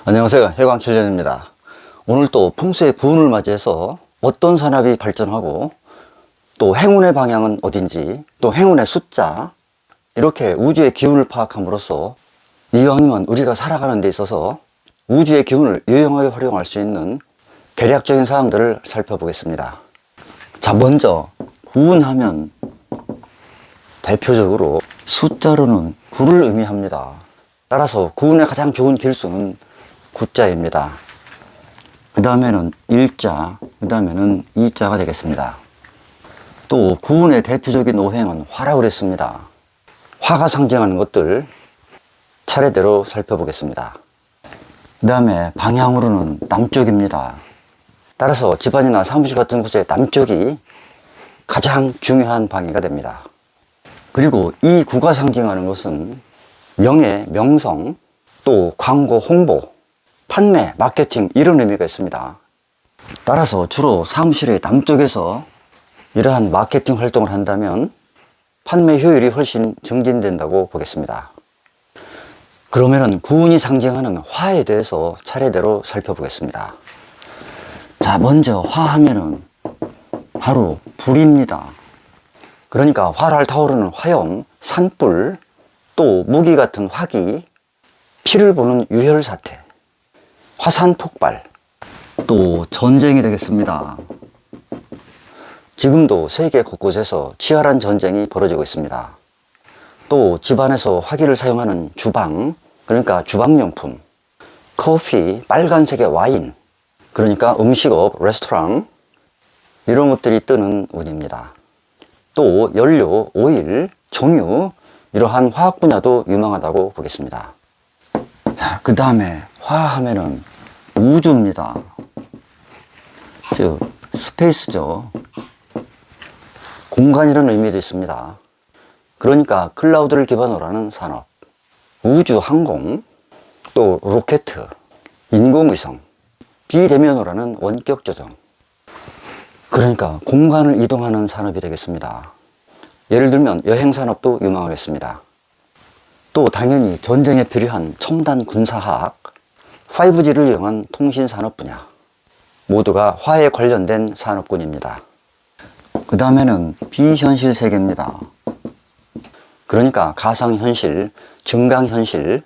안녕하세요. 해광칠년입니다. 오늘 또 풍수의 구운을 맞이해서 어떤 산업이 발전하고 또 행운의 방향은 어딘지, 또 행운의 숫자, 이렇게 우주의 기운을 파악함으로써 이왕이면 우리가 살아가는 데 있어서 우주의 기운을 유용하게 활용할 수 있는 계략적인 사항들을 살펴보겠습니다. 자, 먼저 구운하면 대표적으로 숫자로는 9를 의미합니다. 따라서 구운의 가장 좋은 길수는 9자입니다. 그 다음에는 1자, 그 다음에는 2자가 되겠습니다. 또 구운의 대표적인 오행은 화라고 했습니다. 화가 상징하는 것들 차례대로 살펴보겠습니다. 그 다음에 방향으로는 남쪽입니다. 따라서 집안이나 사무실 같은 곳에 남쪽이 가장 중요한 방해가 됩니다. 그리고 이 구가 상징하는 것은 명예, 명성, 또 광고, 홍보, 판매, 마케팅 이런 의미가 있습니다. 따라서 주로 사무실의 남쪽에서 이러한 마케팅 활동을 한다면 판매 효율이 훨씬 증진된다고 보겠습니다. 그러면은 구운이 상징하는 화에 대해서 차례대로 살펴보겠습니다. 자, 먼저 화하면은 바로 불입니다. 그러니까 활활 타오르는 화염, 산불, 또 무기 같은 화기, 피를 보는 유혈 사태, 화산 폭발, 또 전쟁이 되겠습니다. 지금도 세계 곳곳에서 치열한 전쟁이 벌어지고 있습니다. 또 집안에서 화기를 사용하는 주방, 그러니까 주방용품, 커피, 빨간색의 와인, 그러니까 음식업, 레스토랑, 이런 것들이 뜨는 운입니다. 또 연료, 오일, 정유, 이러한 화학 분야도 유망하다고 보겠습니다. 자, 그 다음에 화하면은 우주입니다. 즉 스페이스죠. 공간이라는 의미도 있습니다. 그러니까 클라우드를 기반으로 하는 산업, 우주 항공, 또 로켓, 인공위성, 비대면으로 하는 원격 조정, 그러니까 공간을 이동하는 산업이 되겠습니다. 예를 들면 여행산업도 유망하겠습니다. 또 당연히 전쟁에 필요한 첨단 군사학, 5G를 이용한 통신산업 분야, 모두가 화에 관련된 산업군입니다. 그 다음에는 비현실 세계입니다. 그러니까 가상현실, 증강현실,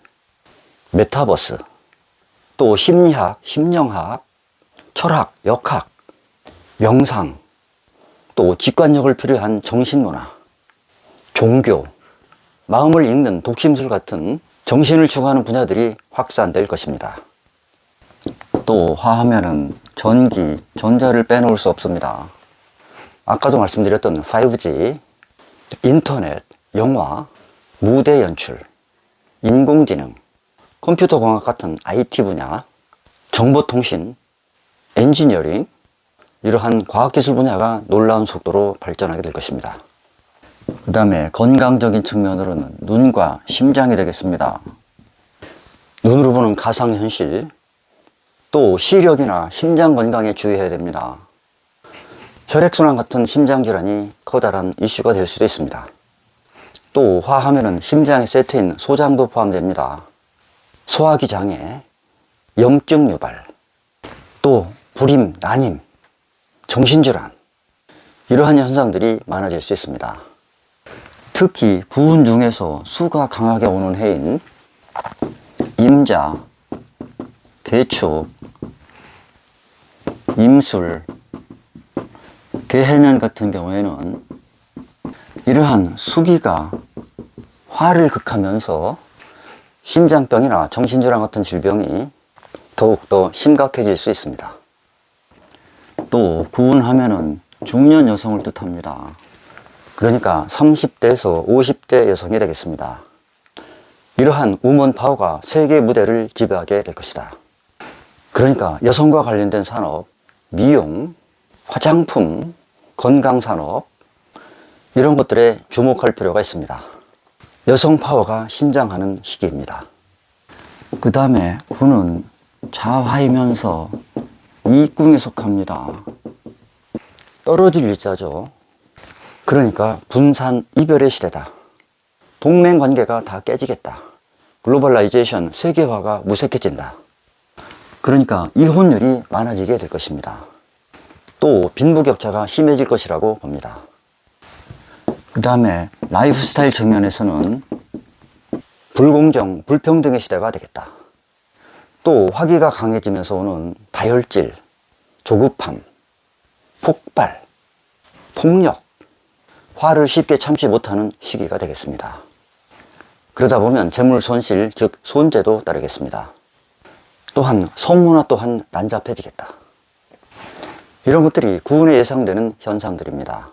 메타버스, 또 심리학, 심령학, 철학, 역학, 명상, 또 직관력을 필요한 정신문화, 종교, 마음을 읽는 독심술 같은 정신을 추구하는 분야들이 확산될 것입니다. 또 화하면은 전기, 전자를 빼놓을 수 없습니다. 아까도 말씀드렸던 5G, 인터넷, 영화, 무대 연출, 인공지능, 컴퓨터공학 같은 IT 분야, 정보통신, 엔지니어링, 이러한 과학기술 분야가 놀라운 속도로 발전하게 될 것입니다. 그 다음에 건강적인 측면으로는 눈과 심장이 되겠습니다. 눈으로 보는 가상현실, 또 시력이나 심장 건강에 주의해야 됩니다. 혈액순환 같은 심장질환이 커다란 이슈가 될 수도 있습니다. 또 화하면은 심장에 세트인 소장도 포함됩니다. 소화기 장애, 염증 유발, 또 불임, 난임, 정신질환, 이러한 현상들이 많아질 수 있습니다. 특히 구운 중에서 수가 강하게 오는 해인 임자, 개축, 임술, 개해년 같은 경우에는 이러한 수기가 화를 극하면서 심장병이나 정신질환 같은 질병이 더욱더 심각해질 수 있습니다. 또 구운하면은 중년 여성을 뜻합니다. 그러니까 30대에서 50대 여성이 되겠습니다. 이러한 우먼 파워가 세계 무대를 지배하게 될 것이다. 그러니까 여성과 관련된 산업, 미용, 화장품, 건강산업, 이런 것들에 주목할 필요가 있습니다. 여성 파워가 신장하는 시기입니다. 그 다음에 구는 자화이면서 이궁에 속합니다. 떨어질 일자죠. 그러니까 분산 이별의 시대다. 동맹 관계가 다 깨지겠다. 글로벌라이제이션, 세계화가 무색해진다. 그러니까 이혼율이 많아지게 될 것입니다. 또 빈부격차가 심해질 것이라고 봅니다. 그 다음에 라이프 스타일 측면에서는 불공정, 불평등의 시대가 되겠다. 또 화기가 강해지면서 오는 다혈질, 조급함, 폭발, 폭력, 화를 쉽게 참지 못하는 시기가 되겠습니다. 그러다 보면 재물 손실, 즉 손재도 따르겠습니다. 또한 성문화 또한 난잡해지겠다. 이런 것들이 구운에 예상되는 현상들입니다.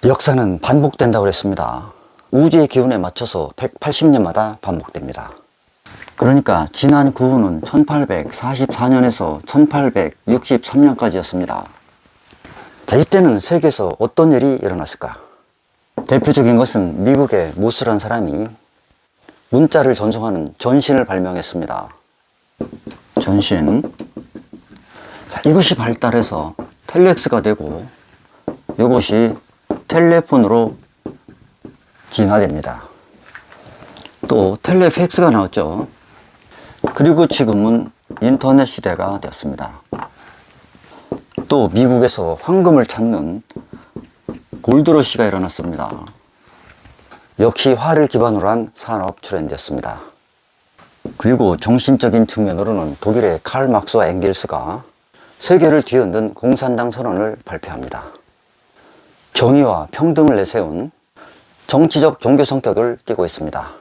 역사는 반복된다고 그랬습니다. 우주의 기운에 맞춰서 180년마다 반복됩니다. 그러니까 지난 구운은 1844년에서 1863년까지였습니다. 자, 이때는 세계에서 어떤 일이 일어났을까? 대표적인 것은 미국의 무술한 사람이 문자를 전송하는 전신을 발명했습니다. 전신. 자, 이것이 발달해서 텔렉스가 되고 이것이 텔레폰으로 진화됩니다. 또 텔레팩스가 나왔죠. 그리고 지금은 인터넷 시대가 되었습니다. 또 미국에서 황금을 찾는 골드러시가 일어났습니다. 역시 화를 기반으로 한 산업 트렌드였습니다. 그리고 정신적인 측면으로는 독일의 칼 막스와 엥겔스가 세계를 뒤흔든 공산당 선언을 발표합니다. 정의와 평등을 내세운 정치적 종교 성격을 띠고 있습니다.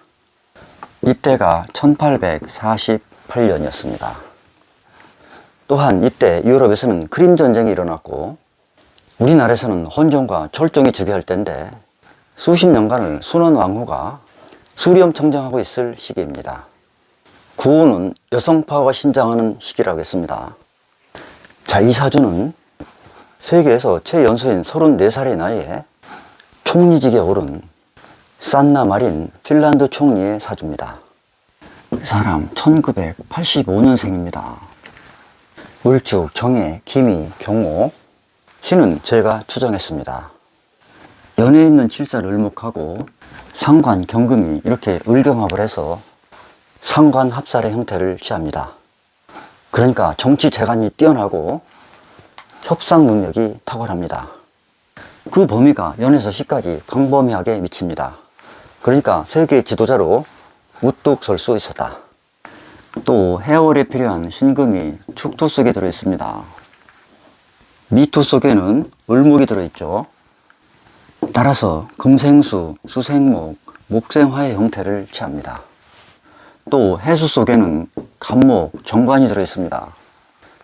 이때가 1848년이었습니다. 또한 이때 유럽에서는 크림 전쟁이 일어났고 우리나라에서는 헌정과 철종이 즉위할 때인데 수십 년간을 순원 왕후가 수렴 청정하고 있을 시기입니다. 구호는 여성파워가 신장하는 시기라고 했습니다. 자, 이 사주는 세계에서 최연소인 34살의 나이에 총리직에 오른 산나 마린 핀란드 총리의 사주입니다. 이 사람 1985년생입니다. 을축, 정해, 기미, 경호, 신은 제가 추정했습니다. 연에 있는 칠사를 을목하고 상관, 경금이 이렇게 을경합을 해서 상관합살의 형태를 취합니다. 그러니까 정치 재간이 뛰어나고 협상 능력이 탁월합니다. 그 범위가 연에서 시까지 광범위하게 미칩니다. 그러니까 세계 지도자로 우뚝 설 수 있었다. 또 해월에 필요한 신금이 축토 속에 들어있습니다. 미토 속에는 을목이 들어있죠. 따라서 금생수, 수생목, 목생화의 형태를 취합니다. 또 해수 속에는 간목, 정관이 들어있습니다.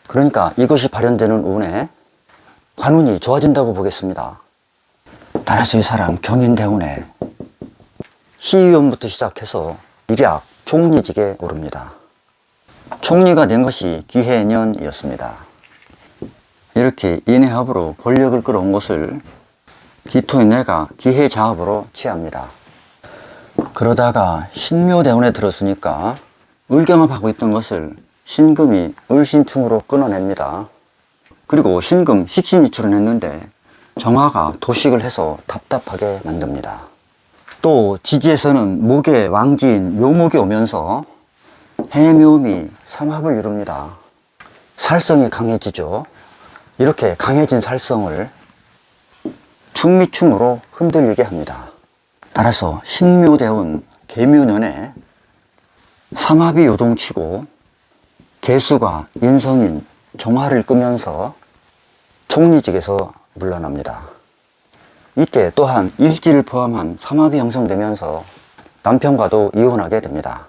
그러니까 이것이 발현되는 운에 관운이 좋아진다고 보겠습니다. 따라서 이 사람 경인대운에 시의원부터 시작해서 일약 총리직에 오릅니다. 총리가 된 것이 기해년이었습니다. 이렇게 인해합으로 권력을 끌어온 것을 기토인 내가 기해자합으로 취합니다. 그러다가 신묘대운에 들었으니까 을경합하고 있던 것을 신금이 을신충으로 끊어냅니다. 그리고 신금 식신이 출현했는데 정화가 도식을 해서 답답하게 만듭니다. 또 지지에서는 목의 왕지인 묘목이 오면서 해묘미 삼합을 이룹니다. 살성이 강해지죠. 이렇게 강해진 살성을 충미충으로 흔들리게 합니다. 따라서 신묘대운 계묘년에 삼합이 요동치고 개수가 인성인 정화를 끄면서 총리직에서 물러납니다. 이때 또한 일지를 포함한 삼합이 형성되면서 남편과도 이혼하게 됩니다.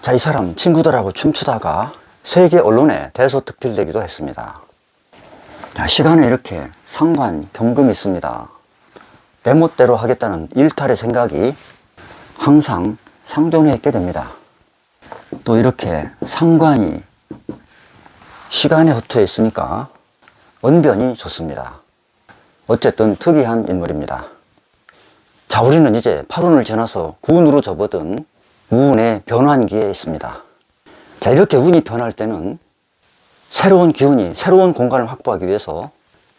자, 이 사람 친구들하고 춤추다가 세계 언론에 대서특필되기도 했습니다. 자, 시간에 이렇게 상관, 경금이 있습니다. 내 멋대로 하겠다는 일탈의 생각이 항상 상존해 있게 됩니다. 또 이렇게 상관이 시간에 허투에 있으니까 언변이 좋습니다. 어쨌든 특이한 인물입니다. 자, 우리는 이제 8운을 지나서 9운으로 접어든 우운의 변환기에 있습니다. 자, 이렇게 운이 변할 때는 새로운 기운이 새로운 공간을 확보하기 위해서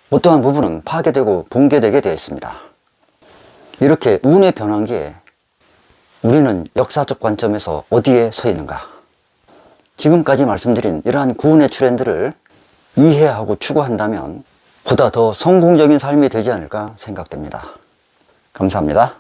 어떠한 부분은 파괴되고 붕괴되게 되어 있습니다. 이렇게 운의 변환기에 우리는 역사적 관점에서 어디에 서 있는가? 지금까지 말씀드린 이러한 구운의 트렌드를 이해하고 추구한다면 보다 더 성공적인 삶이 되지 않을까 생각됩니다. 감사합니다.